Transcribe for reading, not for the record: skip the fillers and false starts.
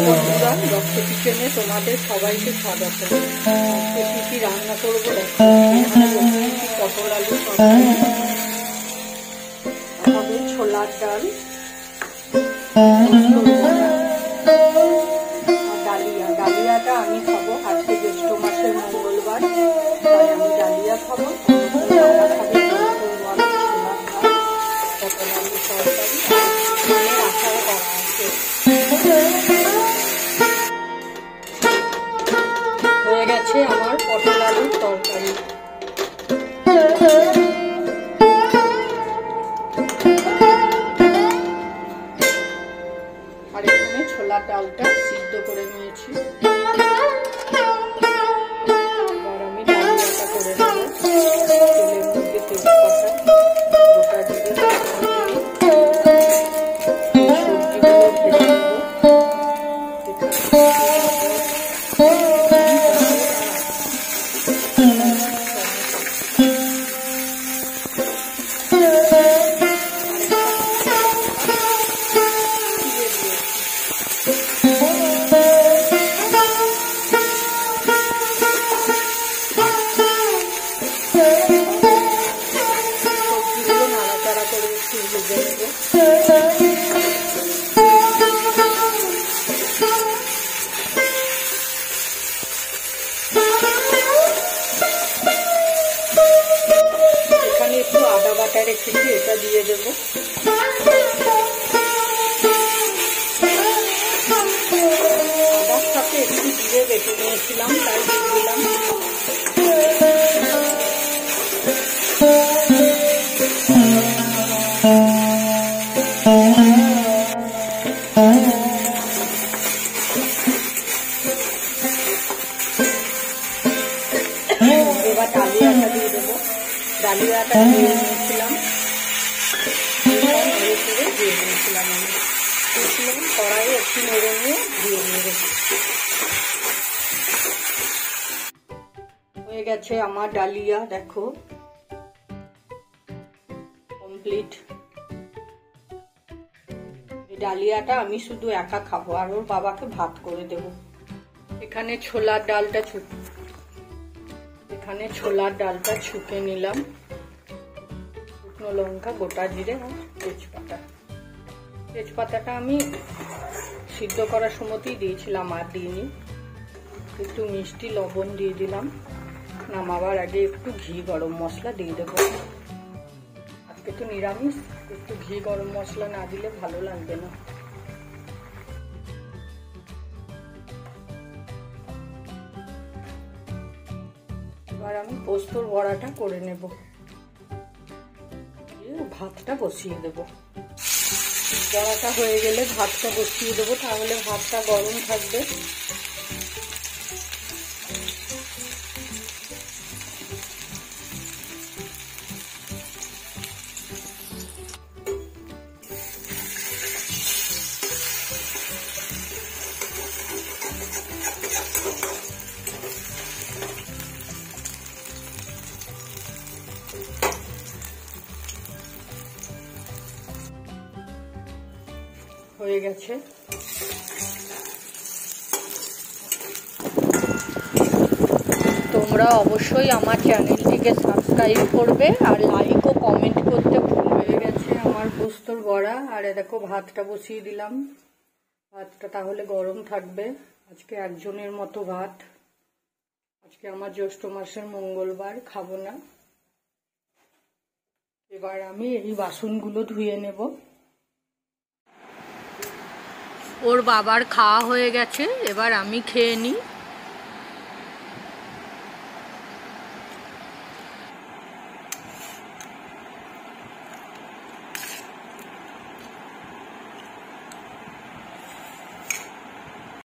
বন্ধুরা, রক্ত কিচেনে তোমাদের সবাইকে স্বাগত। আজকে কি কি রান্না করবো দেখো। পটল আলু তরকারি, আমাদের ছোলার ডাল, ডালিয়া। ডালিয়াটা আমি খাবো, আজকে জ্যৈষ্ঠ মাসের মঙ্গলবার, তাই আমি ডালিয়া খাবো। দাদা খাবে ছোলার ডাল, পটল আলু তরকারি, আচার করা আছে। হয়ে গেছে আমার পটল আলুর তরকারি। আর এখানে ছোলার ডালটা সিদ্ধ করে নিয়েছি। এবার আমি ডালিয়াটা করে নেব। তেলের মধ্যে তেজপাতা, গোটা জিরে, সবজিগুলো ভেজে নেব। এখানে একটু আদা বাটা রেখেছি, এটা দিয়ে দেবো। আদার সাথে একটু জিরে বেটে নিয়েছিলাম, তাই দিয়ে দিলাম। এবার ডালিয়াটা দিয়ে দেবো। ডালিয়াটা দিয়ে নিয়েছিলাম, দিয়ে দিয়েছিলাম আমি। দিয়েছিলাম কড়াইয়ে, একটু নেড়ে নিয়ে দিয়ে নেড়ে। হয়ে গেছে আমার ডালিয়া, দেখো কমপ্লিট। এই ডালিয়াটা আমি শুধু একা খাবো, আর ওর বাবাকে ভাত করে দেব। এখানে ছোলার ডালটা ছুঁকে নিলাম। শুকনো লঙ্কা, গোটা জিরে আর তেজপাতা। তেজপাতাটা আমি সিদ্ধ করার সময়তেই দিয়েছিলাম, আর দিইনি। একটু মিষ্টি লবণ দিয়ে দিলাম। নামাবার আগে একটু ঘি গরম মশলা দিয়ে দেবো। আজকে তো নিরামিষ, একটু ঘি গরম মশলা না দিলে ভালো লাগবে না। এবার আমি পোস্তর বড়াটা করে নেব। ভাতটা বসিয়ে দেব। বড়াটা হয়ে গেলে ভাতটা বসিয়ে দেবো, তাহলে ভাতটা গরম থাকবে। হয়ে গেছে। তোমরা অবশ্যই আমার চ্যানেলটিকে সাবস্ক্রাইব করবে আর লাইক ও কমেন্ট করতে ভুলবে। হয়ে গেছে আমার পোস্তর বড়া। আর দেখো ভাতটা বসিয়ে দিলাম। ভাতটা তাহলে গরম থাকবে। আজকে একজনের মতো ভাত। আজকে আমার জ্যৈষ্ঠ মাসের মঙ্গলবার, খাবো না। এবার আমি এই বাসনগুলো ধুয়ে নেব। ওর বাবার খাওয়া হয়ে গেছে, এবার আমি খেয়ে নিই।